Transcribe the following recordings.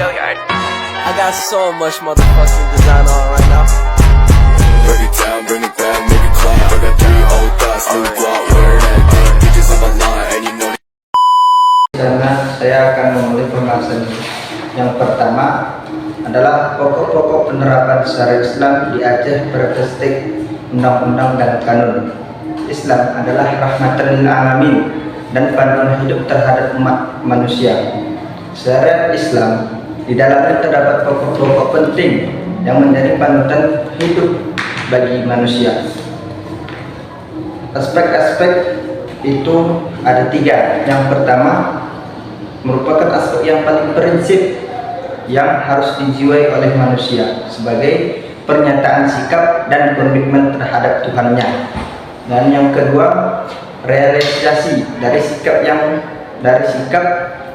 I got so much motherfucking design on right now. Break it down, bring it back, make it clap. I got 3 old thoughts, new block, where that dick, bitches on my line, and you know. Karena saya akan memulai pembahasan yang pertama adalah pokok-pokok penerapan syariat Islam di Aceh berbasis undang-undang dan kanun. Islam adalah rahmatan lil alamin dan panduan hidup terhadap umat manusia. Syariat Islam di dalamnya terdapat pokok-pokok penting yang menjadi panutan hidup bagi manusia. Aspek-aspek itu ada 3. Yang pertama merupakan aspek yang paling prinsip yang harus dijiwai oleh manusia sebagai pernyataan sikap dan komitmen terhadap Tuhannya. Dan yang kedua, realisasi dari sikap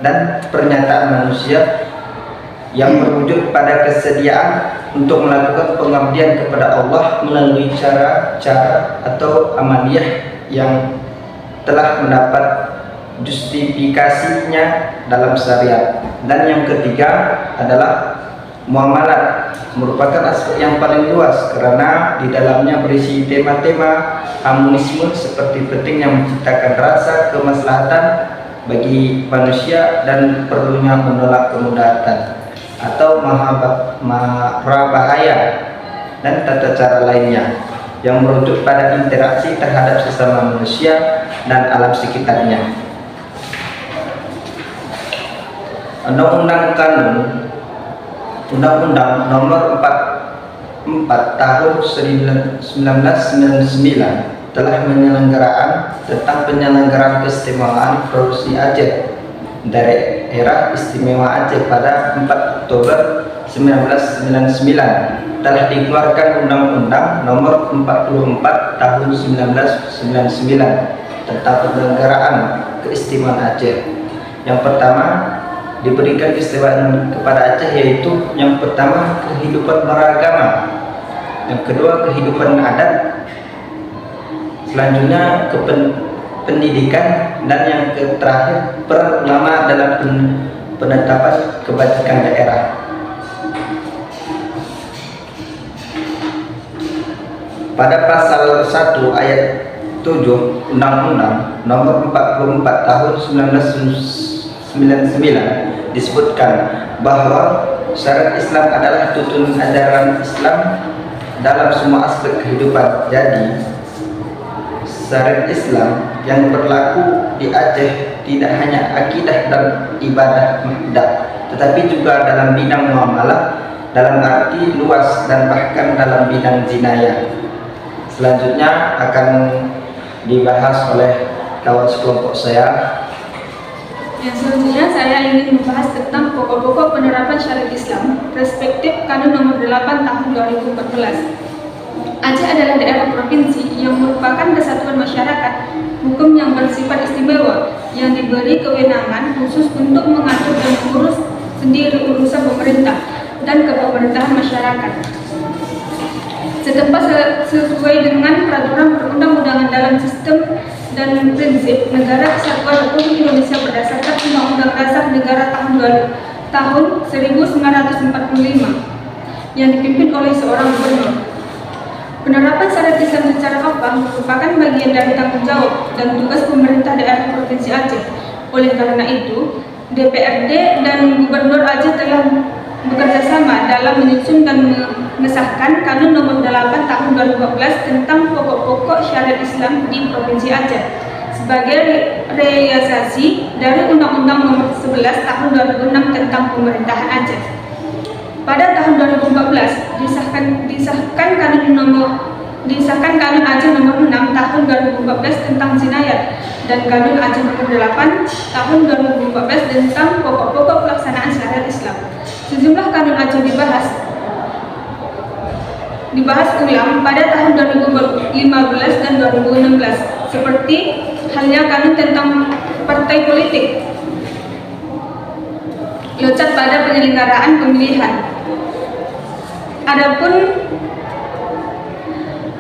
dan pernyataan manusia yang berwujud pada kesediaan untuk melakukan pengabdian kepada Allah melalui cara-cara atau amaliyah yang telah mendapat justifikasinya dalam syariat. Dan yang ketiga adalah muamalat, merupakan aspek yang paling luas karena di dalamnya berisi tema-tema harmonisme seperti pentingnya menciptakan rasa kemaslahatan bagi manusia dan perlunya menolak kemudaratan atau mara bahaya dan tata cara lainnya yang merujuk pada interaksi terhadap sesama manusia dan alam sekitarnya. Undang-Undang Nomor 44 Tahun 1999 telah menyelenggarakan tentang penyelenggaraan keistimewaan Provinsi Aceh Daerah Istimewa Aceh pada 4 Oktober 1999 telah dikeluarkan Undang-Undang Nomor 44 Tahun 1999 tentang penyelenggaraan keistimewaan Aceh. Yang pertama, diberikan keistimewaan kepada Aceh yaitu yang pertama kehidupan beragama, yang kedua kehidupan adat, selanjutnya pendidikan, dan yang terakhir peran ulama dalam penetapan kebajikan daerah. Pada pasal 1 ayat 7 Undang-Undang Nomor 44 Tahun 1999 disebutkan bahwa syariat Islam adalah tuntunan ajaran Islam dalam semua aspek kehidupan. Jadi syariat Islam yang berlaku di Aceh tidak hanya akidah dan ibadah mudah, tetapi juga dalam bidang muamalah dalam arti luas dan bahkan dalam bidang jinayah. Selanjutnya akan dibahas oleh kawan sekelompok saya. Yang selanjutnya saya ingin membahas tentang pokok-pokok penerapan syariat Islam perspektif Kanun Nomor 8 Tahun 2014. Aceh adalah daerah provinsi yang merupakan kesatuan masyarakat hukum yang bersifat istimewa yang diberi kewenangan khusus untuk mengatur dan mengurus sendiri urusan pemerintah dan kepemerintahan masyarakat. Setempat sesuai dengan peraturan perundang-undangan dalam sistem dan prinsip Negara Kesatuan Republik Indonesia berdasarkan Undang-Undang Dasar Negara tahun 1945 yang dipimpin oleh seorang gubernur. Penerapan syariat Islam secara kafah merupakan bagian dari tanggung jawab dan tugas pemerintah daerah Provinsi Aceh. Oleh karena itu, DPRD dan Gubernur Aceh telah bekerjasama dalam menyusun dan mengesahkan Kanun Nomor 8 Tahun 2014 tentang pokok-pokok syariat Islam di Provinsi Aceh sebagai realisasi dari Undang-Undang Nomor 11 Tahun 2006 tentang pemerintahan Aceh. Pada tahun 2014 disahkan Kanun Aceh Nomor 6 Tahun 2014 tentang jinayat dan Kanun Aceh Nomor 8 Tahun 2014 tentang pokok-pokok pelaksanaan syariat Islam. Sejumlah kanun Aceh dibahas ulang pada tahun 2015 dan 2016 seperti halnya kanun tentang partai politik, locat pada penyelenggaraan pemilihan. Adapun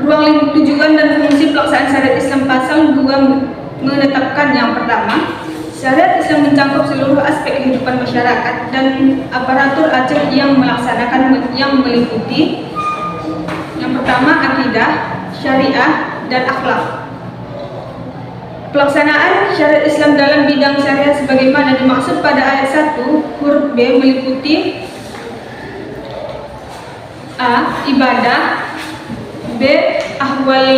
ruang tujuan dan fungsi pelaksanaan syariat Islam pasal 2 menetapkan yang pertama, syariat Islam mencakup seluruh aspek kehidupan kehidupan masyarakat dan aparatur Aceh yang meliputi yang pertama akidah, syariah, dan akhlak. Pelaksanaan syariat Islam dalam bidang syariah sebagaimana dimaksud pada ayat 1 huruf B meliputi A. Ibadah, B. Ahwal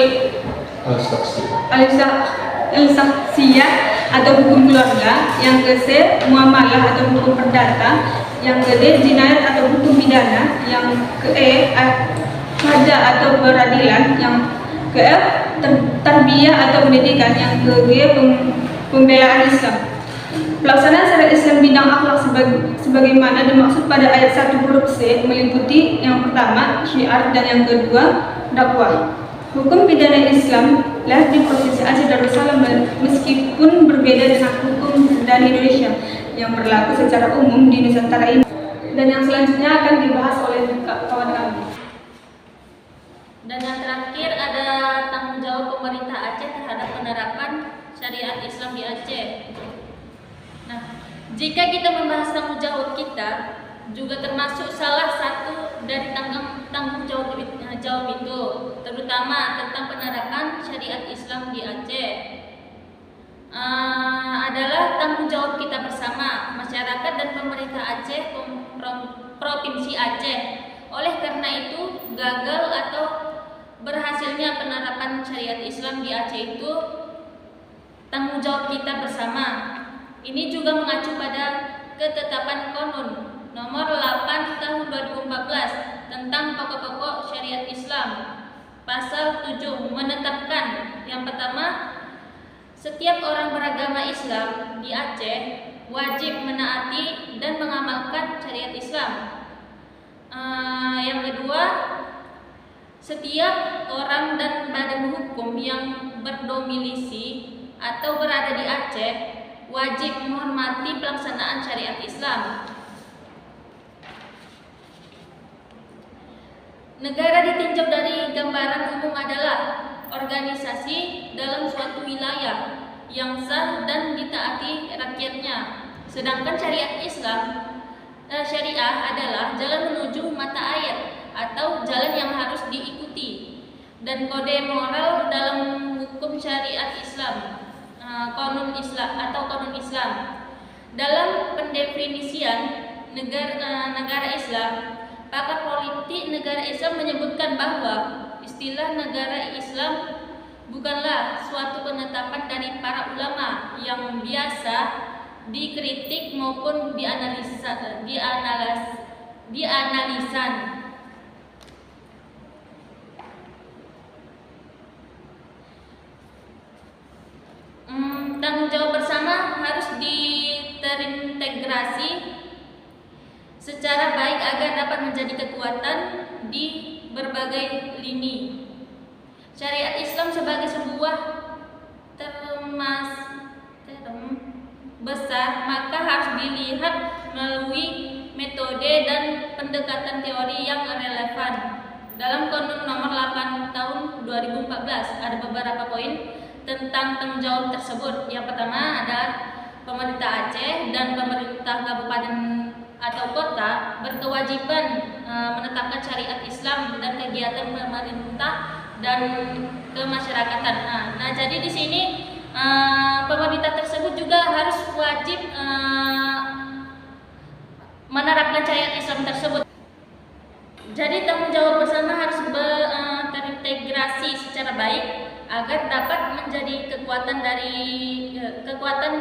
al-saksiyah atau hukum keluarga, yang ke C. Muamalah atau hukum perdata, yang ke D. Jinayat atau hukum pidana, yang ke E. Haja atau peradilan, yang ke F. Tarbiyah atau pendidikan, yang ke G. Pembelaan Islam. Pelaksanaan syariat Islam bidang akhlak sebagaimana dimaksud pada ayat 1 huruf C meliputi yang pertama syiar dan yang kedua dakwah. Hukum pidana Islam lahir di Provinsi Aceh Darussalam meskipun berbeda dengan hukum dan Indonesia yang berlaku secara umum di Nusantara ini. Dan yang selanjutnya akan dibahas oleh kawan kami. Dan yang terakhir ada tanggung jawab pemerintah Aceh terhadap penerapan syariat Islam di Aceh. Nah, jika kita membahas tanggung jawab kita, juga termasuk salah satu dari tanggung jawab itu, terutama tentang penerapan syariat Islam di Aceh, adalah tanggung jawab kita bersama, masyarakat dan pemerintah Aceh, Provinsi Aceh. Oleh karena itu, gagal atau berhasilnya penerapan syariat Islam di Aceh itu tanggung jawab kita bersama. Ini juga mengacu pada ketetapan Konun nomor 8 tahun 2014 tentang pokok-pokok syariat Islam. Pasal 7 menetapkan yang pertama, setiap orang beragama Islam di Aceh wajib menaati dan mengamalkan syariat Islam. Yang kedua, setiap orang dan badan hukum yang berdomisili atau berada di Aceh wajib menghormati pelaksanaan syariat Islam. Negara ditinjau dari gambaran umum adalah organisasi dalam suatu wilayah yang sah dan ditaati rakyatnya. Sedangkan syariat syariah adalah jalan menuju mata air atau jalan yang harus diikuti, dan kode moral dalam hukum syariat Islam, Konun Islam. Dalam pendefinisian negara Islam, pakar politik negara Islam menyebutkan bahwa istilah negara Islam bukanlah suatu penetapan dari para ulama yang biasa dikritik maupun dianalisan. Tanggung jawab bersama harus terintegrasi secara baik agar dapat menjadi kekuatan di berbagai lini. Syariat Islam sebagai sebuah term besar maka harus dilihat melalui metode dan pendekatan teori yang relevan. Dalam Konun nomor 8 tahun 2014 ada beberapa poin tentang tanggung jawab tersebut. Yang pertama adalah pemerintah Aceh dan pemerintah kabupaten atau kota berkewajiban menetapkan syariat Islam dan kegiatan pemerintah dan kemasyarakatan. Nah, jadi di sini pemerintah tersebut juga harus wajib menerapkan syariat Islam tersebut. Jadi tanggung jawab bersama harus terintegrasi secara baik agar dapat menjadi kekuatan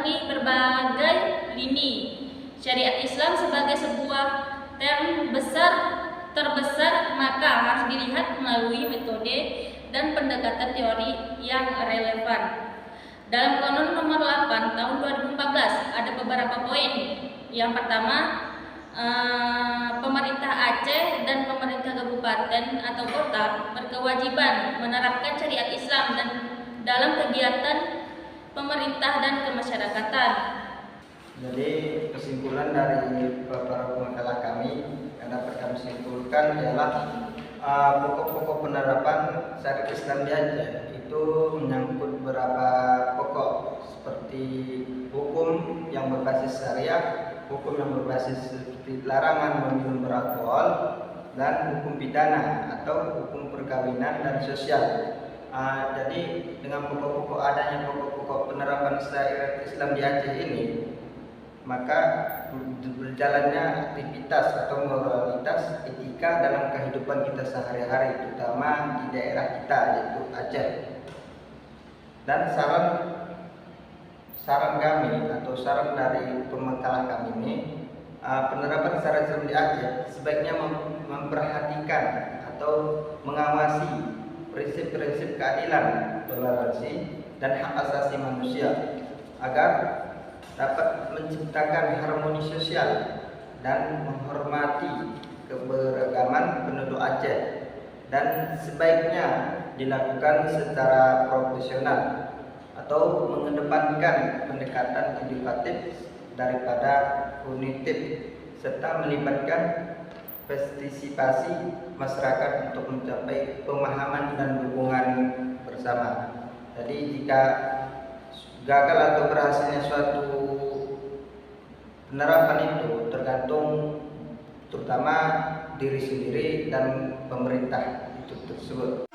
di berbagai lini. Syariat Islam sebagai sebuah term terbesar maka harus dilihat melalui metode dan pendekatan teori yang relevan. Dalam Konun nomor 8 tahun 2014 ada beberapa poin. Yang pertama, pemerintah Aceh dan pemerintah kabupaten atau kota berkewajiban menerapkan syariat Islam dan dalam kegiatan pemerintah dan kemasyarakatan. Jadi kesimpulan dari para pemakalah kami yang dapat kami simpulkan adalah pokok-pokok penerapan syariat Islam di Aceh itu menyangkut beberapa pokok, seperti hukum yang berbasis syariah, hukum yang berbasis seperti larangan meminum beralkohol, dan hukum pidana atau hukum perkawinan dan sosial. Jadi dengan pokok-pokok adanya pokok-pokok penerapan syariat Islam di Aceh ini, maka berjalannya aktivitas atau moralitas etika dalam kehidupan kita sehari-hari, terutama di daerah kita yaitu Aceh. Dan saran kami atau saran dari pemakalah kami ini, penerapan syariat Islam di Aceh sebaiknya memperhatikan atau mengawasi prinsip-prinsip keadilan, toleransi, dan hak asasi manusia agar dapat menciptakan harmoni sosial dan menghormati keberagaman penduduk Aceh, dan sebaiknya dilakukan secara profesional atau mengedepankan pendekatan edukatif daripada punitif, serta melibatkan partisipasi masyarakat untuk mencapai pemahaman dan dukungan bersama. Jadi jika gagal atau berhasilnya suatu penerapan itu tergantung terutama diri sendiri dan pemerintah itu tersebut.